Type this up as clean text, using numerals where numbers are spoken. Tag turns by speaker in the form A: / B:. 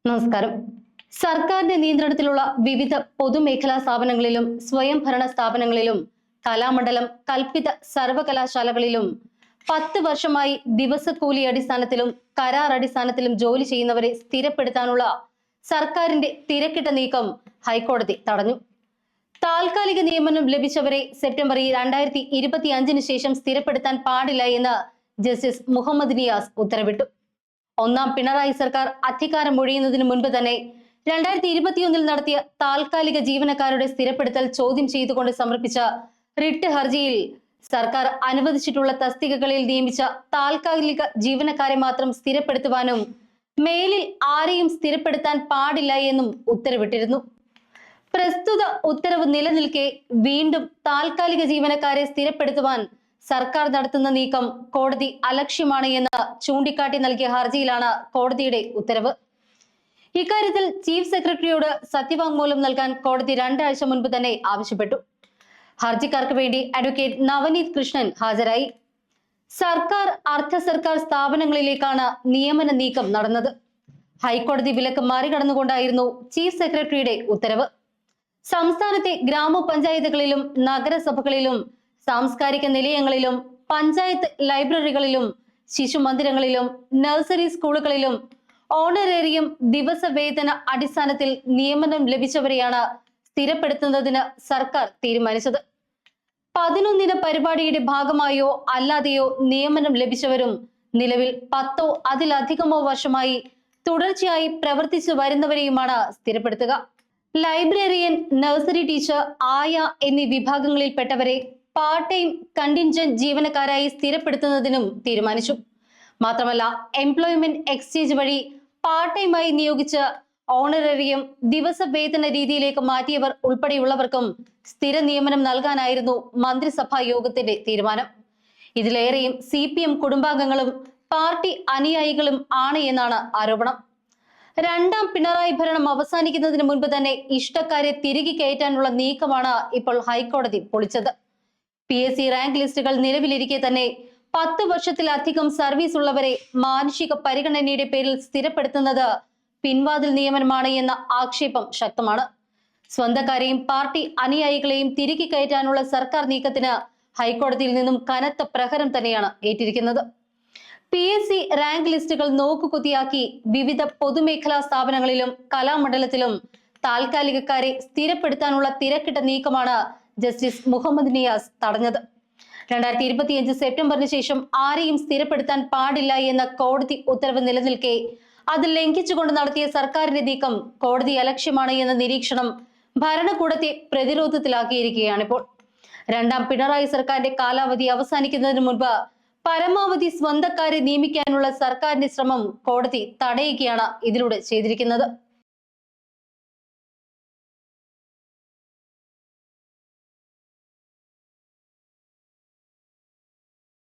A: നമസ്കാരം. സർക്കാരിന്റെ നിയന്ത്രണത്തിലുള്ള വിവിധ പൊതുമേഖലാ സ്ഥാപനങ്ങളിലും സ്വയംഭരണ സ്ഥാപനങ്ങളിലും കലാമണ്ഡലം കൽപ്പിത സർവകലാശാലകളിലും 10 വർഷമായി ദിവസക്കൂലി അടിസ്ഥാനത്തിലും കരാർ അടിസ്ഥാനത്തിലും ജോലി ചെയ്യുന്നവരെ സ്ഥിരപ്പെടുത്താനുള്ള സർക്കാരിന്റെ തിരക്കിട്ട നീക്കം ഹൈക്കോടതി തടഞ്ഞു. താൽക്കാലിക നിയമനം ലഭിച്ചവരെ സെപ്റ്റംബർ 2025 ശേഷം സ്ഥിരപ്പെടുത്താൻ പാടില്ല എന്ന് ജസ്റ്റിസ് മുഹമ്മദ് നിയാസ് ഉത്തരവിട്ടു. ഒന്നാം പിണറായി സർക്കാർ അധികാരം ഒഴിയുന്നതിന് മുൻപ് തന്നെ 2021 നടത്തിയ താൽക്കാലിക ജീവനക്കാരുടെ സ്ഥിരപ്പെടുത്തൽ ചോദ്യം ചെയ്തുകൊണ്ട് സമർപ്പിച്ച റിട്ട് ഹർജിയിൽ സർക്കാർ അനുവദിച്ചിട്ടുള്ള തസ്തികകളിൽ നിയമിച്ച താൽക്കാലിക ജീവനക്കാരെ മാത്രം സ്ഥിരപ്പെടുത്തുവാനും മേലിൽ ആരെയും സ്ഥിരപ്പെടുത്താൻ പാടില്ല എന്നും ഉത്തരവിട്ടിരുന്നു. പ്രസ്തുത ഉത്തരവ് നിലനിൽക്കെ വീണ്ടും താൽക്കാലിക ജീവനക്കാരെ സ്ഥിരപ്പെടുത്തുവാൻ സർക്കാർ നടത്തുന്ന നീക്കം കോടതി അലക്ഷ്യമാണ് എന്ന് ചൂണ്ടിക്കാട്ടി നൽകിയ ഹർജിയിലാണ് കോടതിയുടെ ഉത്തരവ്. ഇക്കാര്യത്തിൽ ചീഫ് സെക്രട്ടറിയോട് സത്യവാങ്മൂലം നൽകാൻ കോടതി 2 ആഴ്ച മുൻപ് തന്നെ ആവശ്യപ്പെട്ടു. ഹർജിക്കാർക്ക് വേണ്ടി അഡ്വക്കേറ്റ് നവനീത് കൃഷ്ണൻ ഹാജരായി. സർക്കാർ അർദ്ധ സർക്കാർ സ്ഥാപനങ്ങളിലേക്കാണ് നിയമന നീക്കം നടന്നത്. ഹൈക്കോടതി വിലക്ക് മറികടന്നുകൊണ്ടായിരുന്നു ചീഫ് സെക്രട്ടറിയുടെ ഉത്തരവ്. സംസ്ഥാനത്തെ ഗ്രാമപഞ്ചായത്തുകളിലും നഗരസഭകളിലും സാംസ്കാരിക നിലയങ്ങളിലും പഞ്ചായത്ത് ലൈബ്രറികളിലും ശിശുമന്ദിരങ്ങളിലും നഴ്സറി സ്കൂളുകളിലും ഓണറേറിയം ദിവസവേതന അടിസ്ഥാനത്തിൽ നിയമനം ലഭിച്ചവരെയാണ് സ്ഥിരപ്പെടുത്തുന്നതിന് സർക്കാർ തീരുമാനിച്ചത്. 11 പരിപാടിയുടെ ഭാഗമായോ അല്ലാതെയോ നിയമനം ലഭിച്ചവരും നിലവിൽ 10 അതിലധികമോ വർഷമായി തുടർച്ചയായി പ്രവർത്തിച്ചു വരുന്നവരെയുമാണ് സ്ഥിരപ്പെടുത്തുക. ലൈബ്രറിയൻ, നഴ്സറി ടീച്ചർ, ആയ എന്നീ വിഭാഗങ്ങളിൽപ്പെട്ടവരെ പാർട്ട് ടൈം കണ്ടിൻജന്റ് ജീവനക്കാരായി സ്ഥിരപ്പെടുത്തുന്നതിനും തീരുമാനിച്ചു. മാത്രമല്ല, എംപ്ലോയ്മെന്റ് എക്സ്ചേഞ്ച് വഴി പാർട്ട് ടൈമായി നിയോഗിച്ച് ഓണറേറിയം ദിവസവേതന രീതിയിലേക്ക് മാറ്റിയവർ ഉൾപ്പെടെയുള്ളവർക്കും സ്ഥിര നിയമനം നൽകാനായിരുന്നു മന്ത്രിസഭാ യോഗത്തിന്റെ തീരുമാനം. ഇതിലേറെയും CPM കുടുംബാംഗങ്ങളും പാർട്ടി അനുയായികളും ആണ് എന്നാണ് ആരോപണം. 2ാം പിണറായി ഭരണം അവസാനിക്കുന്നതിന് മുൻപ് തന്നെ ഇഷ്ടക്കാരെ തിരികെ കയറ്റാനുള്ള നീക്കമാണ് ഇപ്പോൾ ഹൈക്കോടതി പൊളിച്ചത്. PSC റാങ്ക് ലിസ്റ്റുകൾ നിലവിലിരിക്കെ തന്നെ 10 വർഷത്തിലധികം സർവീസ് ഉള്ളവരെ മാനുഷിക പരിഗണനയുടെ പേരിൽ സ്ഥിരപ്പെടുത്തുന്നത് പിൻവാതിൽ നിയമനമാണ് എന്ന ആക്ഷേപം ശക്തമാണ്. സ്വന്തക്കാരെയും പാർട്ടി അനുയായികളെയും തിരികെ കയറ്റാനുള്ള സർക്കാർ നീക്കത്തിന് ഹൈക്കോടതിയിൽ നിന്നും കനത്ത പ്രഹരം തന്നെയാണ് ഏറ്റിരിക്കുന്നത്. PSC റാങ്ക് ലിസ്റ്റുകൾ നോക്കുകുത്തിയാക്കി വിവിധ പൊതുമേഖലാ സ്ഥാപനങ്ങളിലും കലാമണ്ഡലത്തിലും താൽക്കാലികക്കാരെ സ്ഥിരപ്പെടുത്താനുള്ള തിരക്കിട്ട നീക്കമാണ് ജസ്റ്റിസ് മുഹമ്മദ് നിയാസ് തടഞ്ഞത്. 2025 സെപ്റ്റംബറിന് ശേഷം ആരെയും സ്ഥിരപ്പെടുത്താൻ പാടില്ല എന്ന കോടതി ഉത്തരവ് നിലനിൽക്കെ അത് ലംഘിച്ചുകൊണ്ട് നടത്തിയ സർക്കാരിന്റെ നീക്കം കോടതി അലക്ഷ്യമാണ് എന്ന നിരീക്ഷണം ഭരണകൂടത്തെ പ്രതിരോധത്തിലാക്കിയിരിക്കുകയാണിപ്പോൾ. 2ാം പിണറായി സർക്കാരിന്റെ കാലാവധി അവസാനിക്കുന്നതിന് മുൻപ് പരമാവധി സ്വന്തക്കാരെ നിയമിക്കാനുള്ള സർക്കാരിന്റെ ശ്രമം കോടതി തടയുകയാണ് ഇതിലൂടെ ചെയ്തിരിക്കുന്നത്.